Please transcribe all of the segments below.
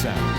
sound.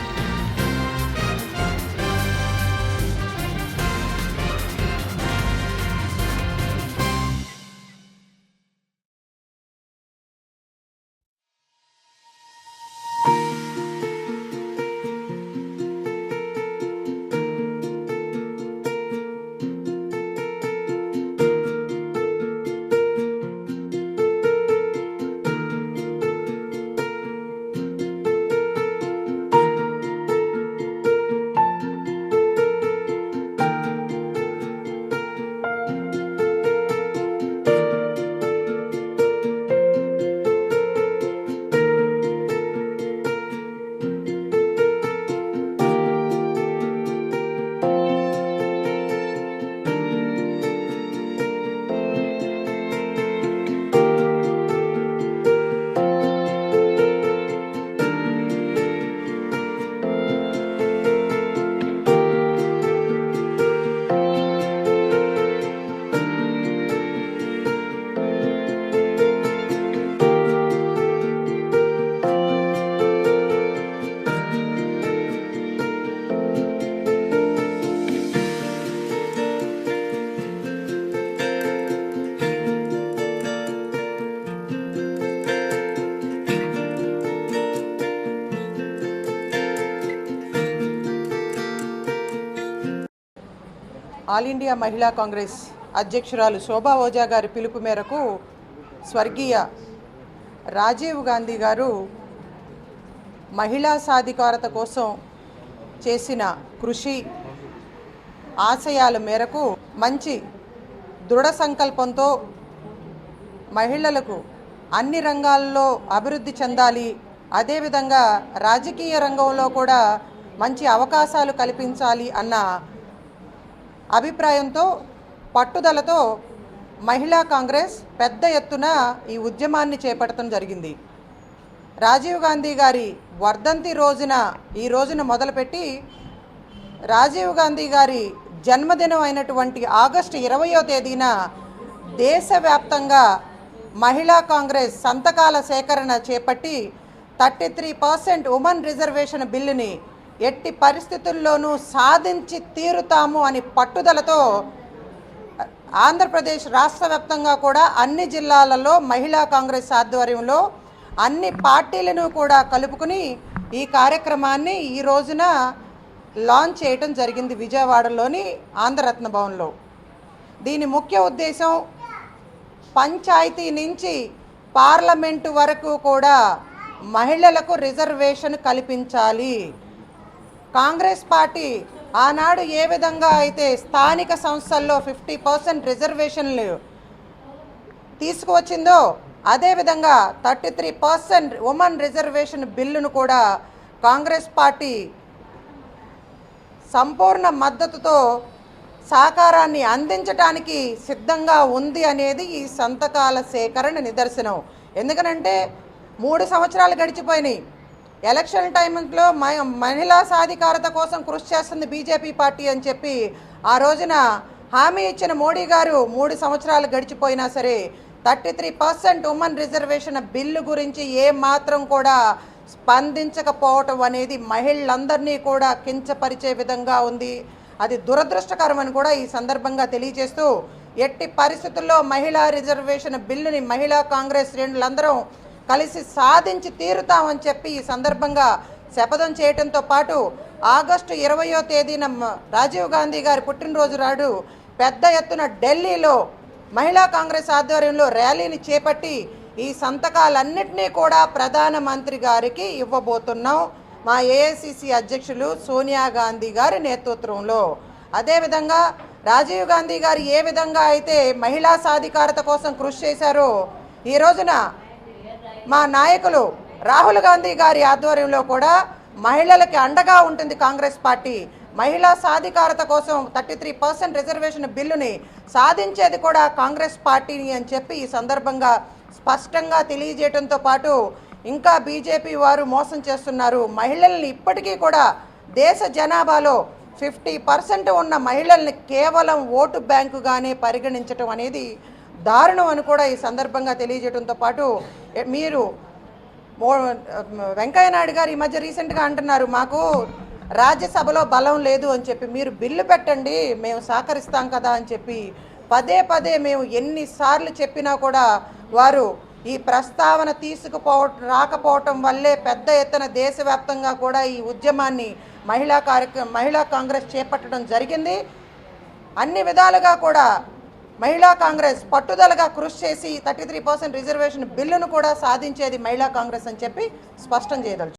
All India మహిళా కాంగ్రెస్ అధ్యక్షురాలు శోభా ఓజా గారి పిలుపు మేరకు స్వర్గీయ రాజీవ్ గాంధీ గారు మహిళా సాధికారత కోసం చేసిన కృషి ఆశయాల మేరకు మంచి దృఢ సంకల్పంతో మహిళలకు అన్ని రంగాల్లో అభివృద్ధి చెందాలి, అదేవిధంగా రాజకీయ రంగంలో కూడా మంచి అవకాశాలు కల్పించాలి అన్న అభిప్రాయంతో పట్టుదలతో మహిళా కాంగ్రెస్ పెద్ద ఎత్తున ఈ ఉద్యమాన్ని చేపట్టడం జరిగింది. రాజీవ్ గాంధీ గారి వర్ధంతి ఈ రోజున మొదలుపెట్టి రాజీవ్ గాంధీ గారి జన్మదినం అయినటువంటి ఆగస్టు 20వ తేదీన దేశవ్యాప్తంగా మహిళా కాంగ్రెస్ సంతకాల సేకరణ చేపట్టి 33% ఉమెన్ రిజర్వేషన్ బిల్లుని ఎట్టి పరిస్థితుల్లోనూ సాధించి తీరుతాము అని పట్టుదలతో ఆంధ్రప్రదేశ్ రాష్ట్ర వ్యాప్తంగా కూడా అన్ని జిల్లాలలో మహిళా కాంగ్రెస్ ఆధ్వర్యంలో అన్ని పార్టీలను కూడా కలుపుకుని ఈ కార్యక్రమాన్ని ఈ రోజున లాంచ్ చేయడం జరిగింది విజయవాడలోని ఆంధ్రరత్న భవన్లో. దీని ముఖ్య ఉద్దేశం పంచాయతీ నుంచి పార్లమెంటు వరకు కూడా మహిళలకు రిజర్వేషన్ కల్పించాలి. కాంగ్రెస్ పార్టీ ఆనాడు ఏ విధంగా అయితే స్థానిక సంస్థల్లో 50% రిజర్వేషన్లు తీసుకువచ్చిందో అదేవిధంగా 33% ఉమెన్ రిజర్వేషన్ బిల్లును కూడా కాంగ్రెస్ పార్టీ సంపూర్ణ మద్దతుతో సహకారాన్ని అందించడానికి సిద్ధంగా ఉంది అనేది ఈ సంతకాల సేకరణ నిదర్శనం. ఎందుకనంటే 3 సంవత్సరాలు గడిచిపోయినాయి. ఎలక్షన్ టైంలో మహిళా సాధికారత కోసం కృషి చేస్తుంది బీజేపీ పార్టీ అని చెప్పి ఆ రోజున హామీ ఇచ్చిన మోడీ గారు 3 సంవత్సరాలు గడిచిపోయినా సరే 33% ఉమెన్ రిజర్వేషన్ బిల్లు గురించి ఏమాత్రం కూడా స్పందించకపోవటం అనేది మహిళలందరినీ కూడా కించపరిచే విధంగా ఉంది. అది దురదృష్టకరమని కూడా ఈ సందర్భంగా తెలియజేస్తూ ఎట్టి పరిస్థితుల్లో మహిళా రిజర్వేషన్ బిల్లుని మహిళా కాంగ్రెస్ శ్రేణులందరం కలిసి సాధించి తీరుతామని చెప్పి ఈ సందర్భంగా శపథం చేయడంతో పాటు ఆగస్టు 20వ తేదీన రాజీవ్ గాంధీ గారి పుట్టినరోజు నాడు పెద్ద ఎత్తున ఢిల్లీలో మహిళా కాంగ్రెస్ ఆధ్వర్యంలో ర్యాలీని చేపట్టి ఈ సంతకాలన్నింటినీ కూడా ప్రధానమంత్రి గారికి ఇవ్వబోతున్నాం మా ఏఐసిసి అధ్యక్షులు సోనియా గాంధీ గారి నేతృత్వంలో. అదేవిధంగా రాజీవ్ గాంధీ గారు ఏ విధంగా అయితే మహిళా సాధికారత కోసం కృషి చేశారో ఈ రోజున మా నాయకులు రాహుల్ గాంధీ గారి ఆధ్వర్యంలో కూడా మహిళలకి అండగా ఉంటుంది కాంగ్రెస్ పార్టీ. మహిళా సాధికారత కోసం 33% రిజర్వేషన్ బిల్లుని సాధించేది కూడా కాంగ్రెస్ పార్టీని అని చెప్పి ఈ సందర్భంగా స్పష్టంగా తెలియజేయడంతో పాటు ఇంకా బీజేపీ వారు మోసం చేస్తున్నారు. మహిళల్ని ఇప్పటికీ కూడా దేశ జనాభాలో 50% ఉన్న మహిళల్ని కేవలం ఓటు బ్యాంకుగానే పరిగణించడం అనేది దారుణం అని కూడా ఈ సందర్భంగా తెలియజేయడంతో పాటు మీరు వెంకయ్య నాయుడు గారు ఈ మధ్య రీసెంట్గా అంటున్నారు మాకు రాజ్యసభలో బలం లేదు అని చెప్పి. మీరు బిల్లు పెట్టండి మేము సహకరిస్తాం కదా అని చెప్పి పదే పదే మేము ఎన్నిసార్లు చెప్పినా కూడా వారు ఈ ప్రస్తావన రాకపోవటం వల్లే పెద్ద ఎత్తున దేశవ్యాప్తంగా కూడా ఈ ఉద్యమాన్ని మహిళా కాంగ్రెస్ చేపట్టడం జరిగింది. అన్ని విధాలుగా కూడా మహిళా కాంగ్రెస్ పట్టుదలగా కృషి చేసి 33% రిజర్వేషన్ బిల్లును కూడా సాధించేది మహిళా కాంగ్రెస్ అని చెప్పి స్పష్టం చేయదలుచు.